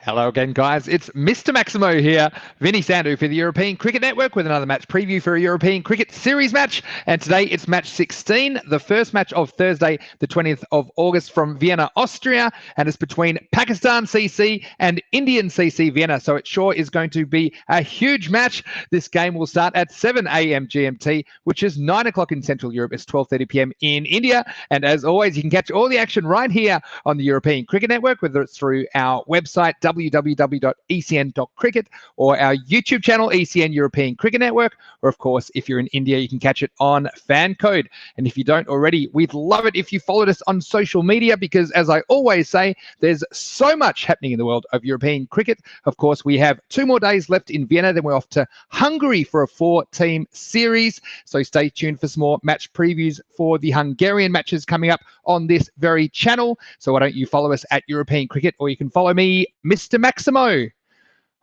Hello again, guys. It's Mr. Maximo here, Vinny Sandu for the European Cricket Network with another match preview for a European Cricket Series match. And today it's match 16, the first match of Thursday, the 20th of August from Vienna, Austria. And it's between PAK-CC and Indian CC Vienna. So it sure is going to be a huge match. This game will start at 7 a.m. GMT, which is 9 o'clock in Central Europe. It's 12:30 p.m. in India. And as always, you can catch all the action right here on the European Cricket Network, whether it's through our website, www.ecn.cricket, or our YouTube channel, ECN European Cricket Network, or of course, if you're in India, you can catch it on Fan Code. And if you don't already, we'd love it if you followed us on social media, because as I always say, there's so much happening in the world of European cricket. Of course, we have 2 more days left in Vienna, then we're off to Hungary for a 4-team series. So stay tuned for some more match previews for the Hungarian matches coming up on this very channel. So why don't you follow us at European Cricket, or you can follow me, Mr. Maximo.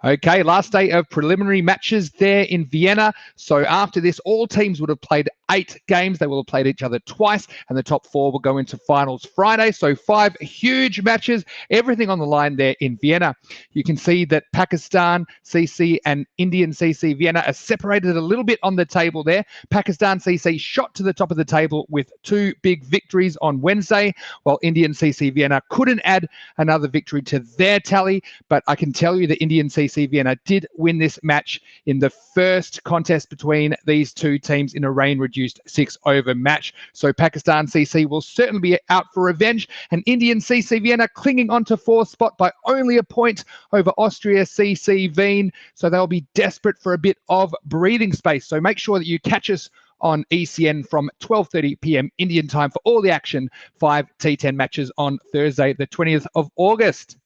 Okay, last day of preliminary matches there in Vienna. So after this, all teams would have played 8 games. They will have played each other twice, and the top 4 will go into finals Friday. So 5 huge matches, everything on the line there in Vienna. You can see that Pakistan CC and Indian CC Vienna are separated a little bit on the table there. Pakistan CC shot to the top of the table with 2 big victories on Wednesday, while Indian CC Vienna couldn't add another victory to their tally. But I can tell you that Indian CC Vienna did win this match in the first contest between these 2 teams in a rain-reduced 6-over match. So Pakistan CC will certainly be out for revenge, and Indian CC Vienna clinging on to 4th spot by only a point over Austria CC Wien. So they'll be desperate for a bit of breathing space. So make sure that you catch us on ECN from 12:30 p.m. Indian time for all the action. 5 T10 matches on Thursday, the 20th of August.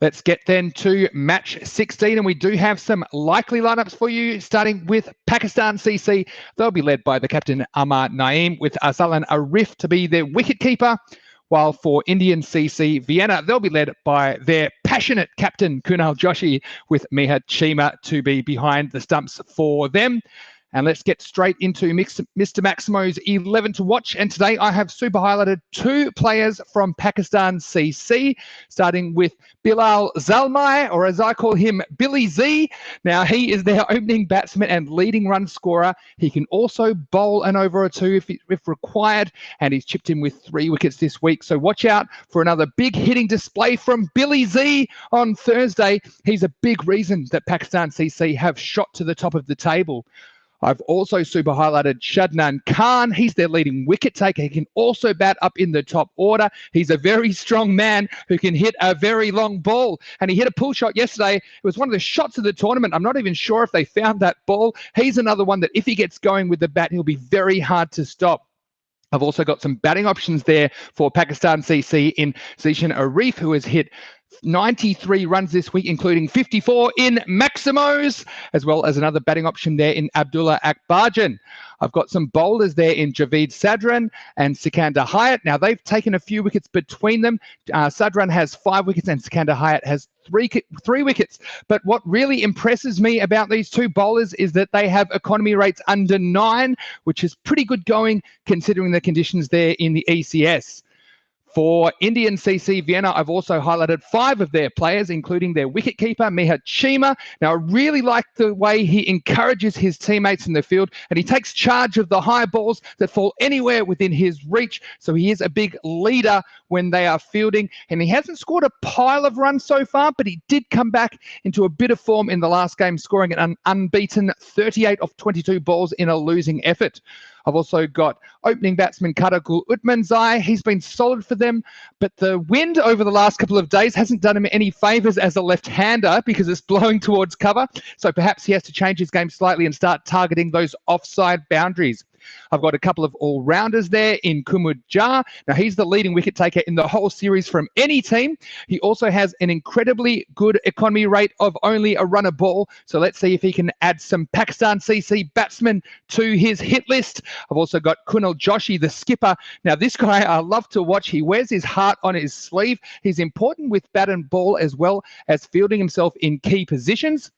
Let's get then to match 16, and we do have some likely lineups for you, starting with Pakistan CC. They'll be led by the captain Amar Naeem, with Arsalan Arif to be their wicketkeeper, while for Indian CC Vienna, they'll be led by their passionate captain Kunal Joshi, with Mihir Chima to be behind the stumps for them. And let's get straight into Mr. Maximo's 11 to watch. And today I have super highlighted 2 players from Pakistan CC, starting with Bilal Zalmai, or as I call him, Billy Z. Now, he is their opening batsman and leading run scorer. He can also bowl an over or 2 if required, and he's chipped in with 3 wickets this week. So watch out for another big hitting display from Billy Z on Thursday. He's a big reason that Pakistan CC have shot to the top of the table. I've also super highlighted Shadnan Khan. He's their leading wicket taker. He can also bat up in the top order. He's a very strong man who can hit a very long ball. And he hit a pull shot yesterday. It was one of the shots of the tournament. I'm not even sure if they found that ball. He's another one that if he gets going with the bat, he'll be very hard to stop. I've also got some batting options there for Pakistan CC in Zishan Arif, who has hit 93 runs this week, including 54 in MAXIMO'S, as well as another batting option there in Abdullah Akbarjan. I've got some bowlers there in Javeed Sadran and Sikandar Hayat. Now, they've taken a few wickets between them. Sadran has 5 wickets and Sikandar Hayat has 3 wickets. But what really impresses me about these 2 bowlers is that they have economy rates under 9, which is pretty good going considering the conditions there in the ECS. For Indian CC Vienna, I've also highlighted 5 of their players, including their wicketkeeper, Mihir Chima. Now, I really like the way he encourages his teammates in the field, and he takes charge of the high balls that fall anywhere within his reach. So he is a big leader when they are fielding, and he hasn't scored a pile of runs so far, but he did come back into a bit of form in the last game, scoring an unbeaten 38 off 22 balls in a losing effort. I've also got opening batsman Kadagul Utmanzai. He's been solid for them, but the wind over the last couple of days hasn't done him any favours as a left-hander because it's blowing towards cover. So perhaps he has to change his game slightly and start targeting those offside boundaries. I've got a couple of all-rounders there in Kumud Jar. Now, he's the leading wicket taker in the whole series from any team. He also has an incredibly good economy rate of only a run a ball. So let's see if he can add some Pakistan CC batsmen to his hit list. I've also got Kunal Joshi, the skipper. Now, this guy I love to watch. He wears his heart on his sleeve. He's important with bat and ball as well as fielding himself in key positions.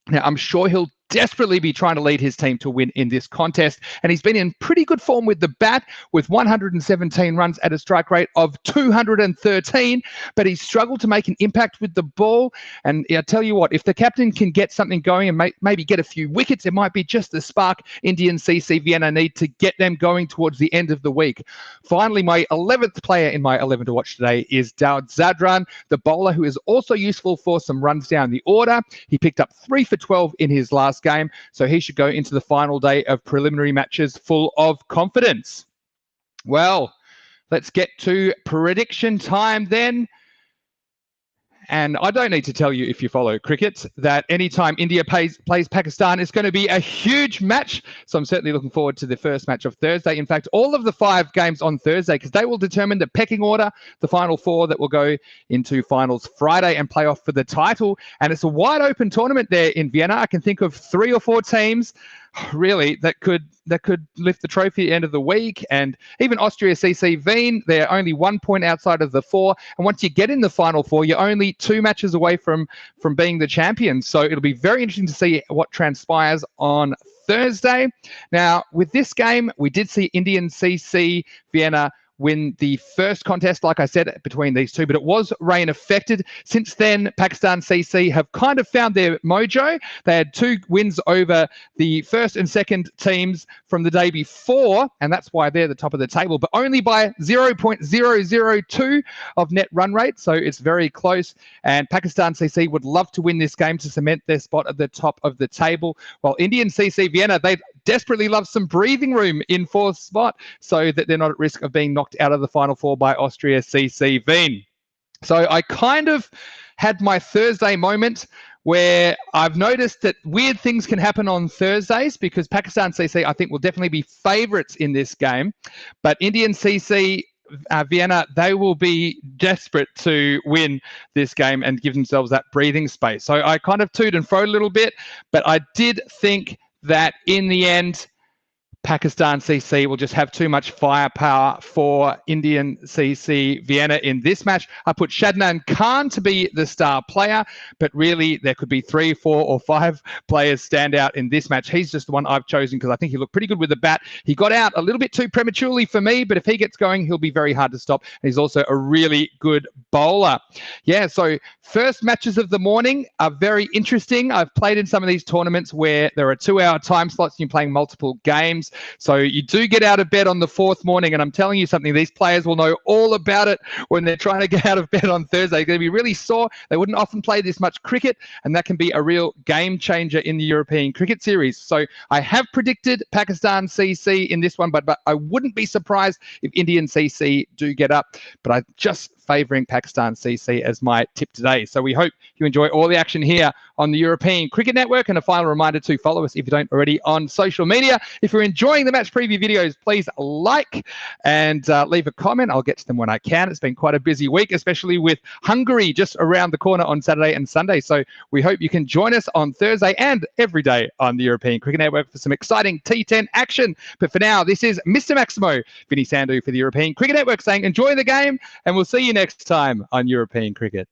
Now, I'm sure he'll desperately be trying to lead his team to win in this contest. And he's been in pretty good form with the bat, with 117 runs at a strike rate of 213, but he's struggled to make an impact with the ball. And I tell you what, if the captain can get something going and maybe get a few wickets, it might be just the spark Indian CC Vienna need to get them going towards the end of the week. Finally, my 11th player in my 11 to watch today is Daud Zadran, the bowler who is also useful for some runs down the order. He picked up 3 for 12 in his last game, so he should go into the final day of preliminary matches full of confidence. Well, let's get to prediction time then. And I don't need to tell you, if you follow cricket, that anytime India plays Pakistan, it's going to be a huge match. So I'm certainly looking forward to the first match of Thursday. In fact, all of the 5 games on Thursday, because they will determine the pecking order, the final 4 that will go into finals Friday and play off for the title. And it's a wide open tournament there in Vienna. I can think of 3 or 4 teams really that could lift the trophy at the end of the week. And even Austria CC Wien, they're only 1 point outside of the 4, and once you get in the final 4, you're only 2 matches away from being the champion. So it'll be very interesting to see what transpires on Thursday. Now, with this game, we did see Indian CC Vienna win the first contest, like I said, between these two, but it was rain affected. Since then, Pakistan CC have kind of found their mojo. They had 2 wins over the first and second teams from the day before, and that's why they're the top of the table, but only by 0.002 of net run rate, so it's very close. And Pakistan CC would love to win this game to cement their spot at the top of the table, while Indian CC Vienna, they desperately love some breathing room in 4th spot so that they're not at risk of being knocked out of the final 4 by Austria CC Wien. So I kind of had my Thursday moment where I've noticed that weird things can happen on Thursdays, because Pakistan CC, I think, will definitely be favourites in this game. But Indian CC Vienna, they will be desperate to win this game and give themselves that breathing space. So I kind of toed and froed a little bit, but I did think that in the end, Pakistan CC will just have too much firepower for Indian CC Vienna in this match. I put Shadnan Khan to be the star player, but really there could be 3, 4 or 5 players stand out in this match. He's just the one I've chosen because I think he looked pretty good with the bat. He got out a little bit too prematurely for me, but if he gets going, he'll be very hard to stop. And he's also a really good bowler. Yeah, so first matches of the morning are very interesting. I've played in some of these tournaments where there are 2-hour time slots and you're playing multiple games. So you do get out of bed on the 4th morning, and I'm telling you something, these players will know all about it when they're trying to get out of bed on Thursday. They're going to be really sore. They wouldn't often play this much cricket, and that can be a real game changer in the European Cricket Series. So I have predicted Pakistan CC in this one, but I wouldn't be surprised if Indian CC do get up. But I'm just favouring Pakistan CC as my tip today. So we hope you enjoy all the action here on the European Cricket Network. And a final reminder to follow us if you don't already on social media. If you're enjoying the match preview videos, please like and leave a comment. I'll get to them when I can. It's been quite a busy week, especially with Hungary just around the corner on Saturday and Sunday. So we hope you can join us on Thursday and every day on the European Cricket Network for some exciting T10 action. But for now, this is Mr. Maximo, Vinny Sandhu for the European Cricket Network saying enjoy the game, and we'll see you next time on European Cricket.